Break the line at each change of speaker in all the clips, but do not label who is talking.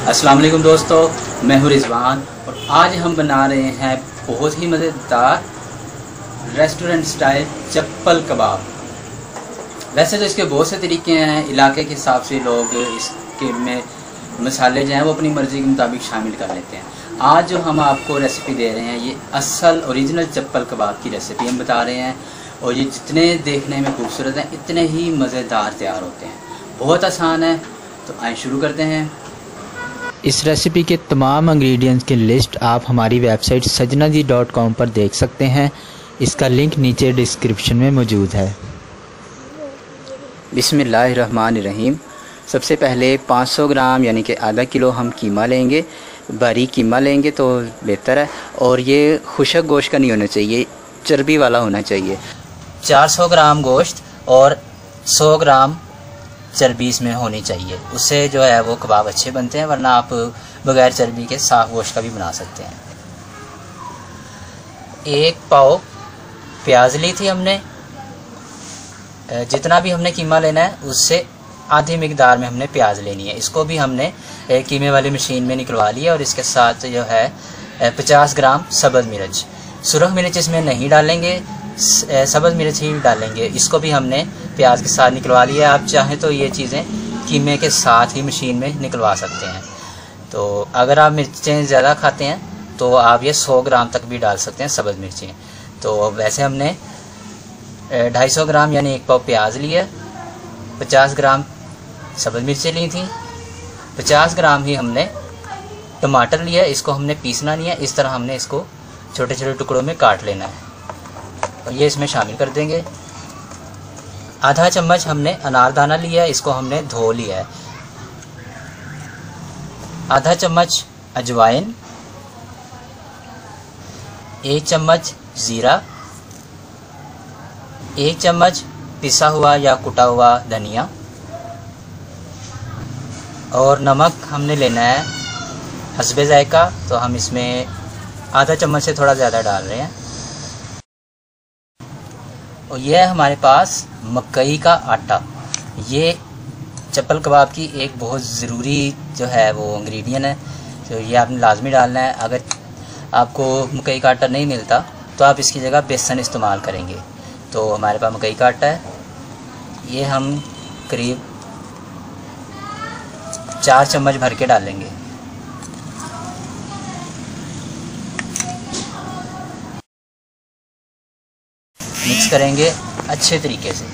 अस्सलाम वालेकुम दोस्तों, मैं हूं रिजवान और आज हम बना रहे हैं बहुत ही मज़ेदार रेस्टोरेंट स्टाइल चप्पल कबाब। वैसे तो इसके बहुत से तरीके हैं, इलाके के हिसाब से लोग इसके में मसाले जो हैं वो अपनी मर्ज़ी के मुताबिक शामिल कर लेते हैं। आज जो हम आपको रेसिपी दे रहे हैं ये असल ओरिजिनल चप्पल कबाब की रेसिपी हम बता रहे हैं और ये जितने देखने में खूबसूरत हैं इतने ही मज़ेदार तैयार होते हैं। बहुत आसान है, तो आइए शुरू करते हैं।
इस रेसिपी के तमाम इंग्रेडिएंट्स की लिस्ट आप हमारी वेबसाइट sajnaji.com पर देख सकते हैं। इसका लिंक नीचे डिस्क्रिप्शन में मौजूद है।
बिस्मिल्लाहिर्रहमानिर्रहीम। सबसे पहले 500 ग्राम यानी कि आधा किलो हम कीमा लेंगे। बारीक कीमा लेंगे तो बेहतर है और ये खुशक गोश्त का नहीं होना चाहिए, चर्बी वाला होना चाहिए। 400 ग्राम गोश्त और 100 ग्राम चर्बी इसमें होनी चाहिए, उससे जो है वो कबाब अच्छे बनते हैं, वरना आप बगैर चर्बी के साफ गोश्त का भी बना सकते हैं। 1 पाव प्याज ली थी हमने। जितना भी हमने कीमा लेना है उससे आधी मिकदार में हमने प्याज लेनी है। इसको भी हमने कीमे वाली मशीन में निकलवा लिया और इसके साथ जो है 50 ग्राम सब्ज़ मिर्च। सुरख मिर्च इसमें नहीं डालेंगे, सब्ज़ मिर्च ही डालेंगे। इसको भी हमने प्याज के साथ निकलवा लिया। आप चाहें तो ये चीज़ें कीमे के साथ ही मशीन में निकलवा सकते हैं। तो अगर आप मिर्चें ज़्यादा खाते हैं तो आप ये 100 ग्राम तक भी डाल सकते हैं सब्ज़ मिर्चें। तो वैसे हमने 250 ग्राम यानी 1 पाव प्याज लिया, 50 ग्राम सब्ज़ मिर्चें ली थी, 50 ग्राम ही हमने टमाटर लिया। इसको हमने पीसना नहीं है, इस तरह हमने इसको छोटे छोटे टुकड़ों में काट लेना है और ये इसमें शामिल कर देंगे। आधा चम्मच हमने अनारदाना लिया है, इसको हमने धो लिया है। आधा चम्मच अजवाइन, 1 चम्मच ज़ीरा, 1 चम्मच पिसा हुआ या कुटा हुआ धनिया और नमक हमने लेना है हस्बे ज़ायका। तो हम इसमें आधा चम्मच से थोड़ा ज़्यादा डाल रहे हैं। और यह है हमारे पास मकई का आटा। ये चप्पल कबाब की एक बहुत ज़रूरी जो है वो इंग्रेडिएंट है, तो ये आपने लाजमी डालना है। अगर आपको मकई का आटा नहीं मिलता तो आप इसकी जगह बेसन इस्तेमाल करेंगे। तो हमारे पास मकई का आटा है, ये हम करीब 4 चम्मच भर के डालेंगे। मिक्स करेंगे अच्छे तरीके से।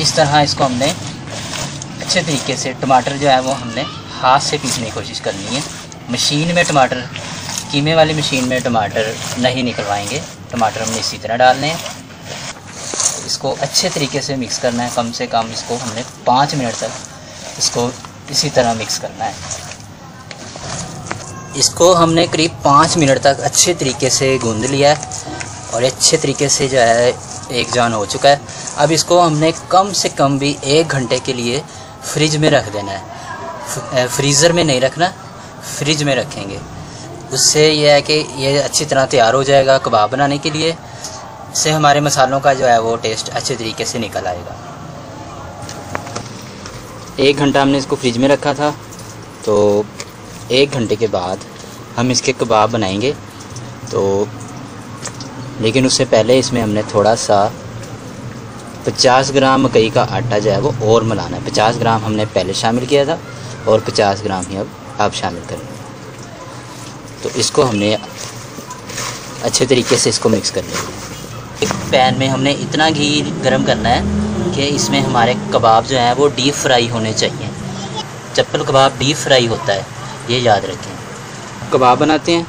इस तरह इसको हमने अच्छे तरीके से, टमाटर जो है वो हमने हाथ से पीसने की कोशिश करनी है। मशीन में टमाटर, कीमे वाली मशीन में टमाटर नहीं निकलवाएंगे, टमाटर हमने इसी तरह डालने हैं। इसको अच्छे तरीके से मिक्स करना है, कम से कम इसको हमने 5 मिनट तक इसको इसी तरह मिक्स करना है। इसको हमने करीब 5 मिनट तक अच्छे तरीके से गूंद लिया है और अच्छे तरीके से जो है एक जान हो चुका है। अब इसको हमने कम से कम भी 1 घंटे के लिए फ्रिज में रख देना है। फ्रीज़र में नहीं रखना, फ्रिज में रखेंगे। उससे यह है कि ये अच्छी तरह तैयार हो जाएगा कबाब बनाने के लिए। इससे हमारे मसालों का जो है वो टेस्ट अच्छे तरीके से निकल आएगा। 1 घंटा हमने इसको फ्रिज में रखा था, तो 1 घंटे के बाद हम इसके कबाब बनाएंगे। तो लेकिन उससे पहले इसमें हमने थोड़ा सा 50 ग्राम मकई का आटा जो है वो और मिलाना है। 50 ग्राम हमने पहले शामिल किया था और 50 ग्राम ही अब आप शामिल करेंगे। तो इसको हमने अच्छे तरीके से इसको मिक्स कर लेंगे। एक पैन में हमने इतना घी गरम करना है कि इसमें हमारे कबाब जो हैं वो डीप फ्राई होने चाहिए। चप्पल कबाब डीप फ्राई होता है, ये याद रखें। कबाब बनाते हैं।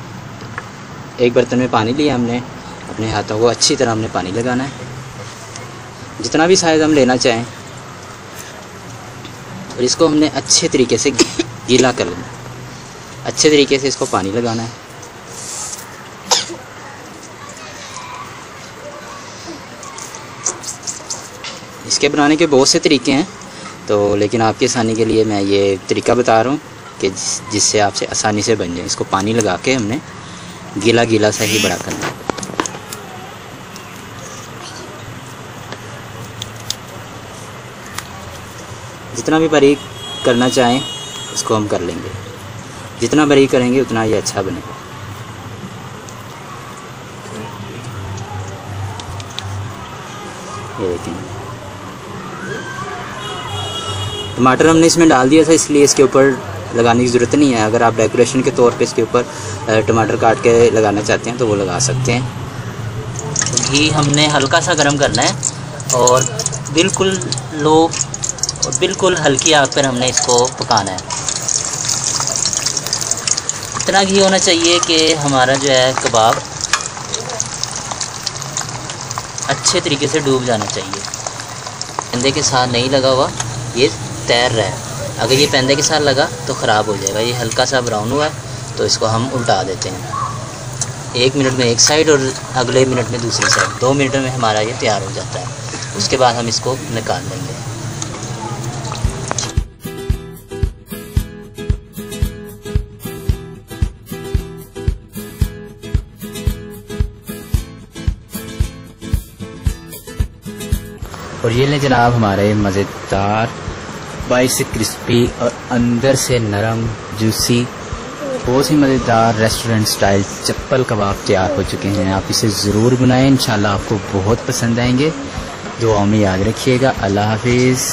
एक बर्तन में पानी लिया हमने, अपने हाथों को अच्छी तरह हमने पानी लगाना है, जितना भी साइज़ हम लेना चाहें, और इसको हमने अच्छे तरीके से गीला कर लेना। अच्छे तरीके से इसको पानी लगाना है। इसके बनाने के बहुत से तरीके हैं, तो लेकिन आपकी आसानी के लिए मैं ये तरीका बता रहा हूँ कि जिससे आपसे आसानी से बन जाए। इसको पानी लगा के हमने गीला गीला सा ही बड़ा करना है। जितना भी बारीक करना चाहें इसको हम कर लेंगे। जितना बारीक करेंगे उतना ये अच्छा बनेगा। ये देखें, टमाटर हमने इसमें डाल दिया था, इसलिए इसके ऊपर लगाने की ज़रूरत नहीं है। अगर आप डेकोरेशन के तौर पे इसके ऊपर टमाटर काट के लगाना चाहते हैं तो वो लगा सकते हैं। घी हमने हल्का सा गर्म करना है और बिल्कुल लो और बिल्कुल हल्की आग पर हमने इसको पकाना है। इतना घी होना चाहिए कि हमारा जो है कबाब अच्छे तरीके से डूब जाना चाहिए। पैंदे के साथ नहीं लगा हुआ, ये तैर रहा है। अगर ये पैंदे के साथ लगा तो ख़राब हो जाएगा। ये हल्का सा ब्राउन हुआ है तो इसको हम उल्टा देते हैं। 1 मिनट में एक साइड और अगले मिनट में दूसरी साइड, 2 मिनट में हमारा ये तैयार हो जाता है। उसके बाद हम इसको निकाल लेंगे।
और ये ले जनाब हमारे मज़ेदार, बाहर से क्रिस्पी और अंदर से नरम जूसी, बहुत ही मज़ेदार रेस्टोरेंट स्टाइल चप्पल कबाब तैयार हो चुके हैं। आप इसे ज़रूर बनाएं, इंशाल्लाह आपको बहुत पसंद आएंगे। दुआओं में याद रखिएगा। अल्लाह हाफिज़।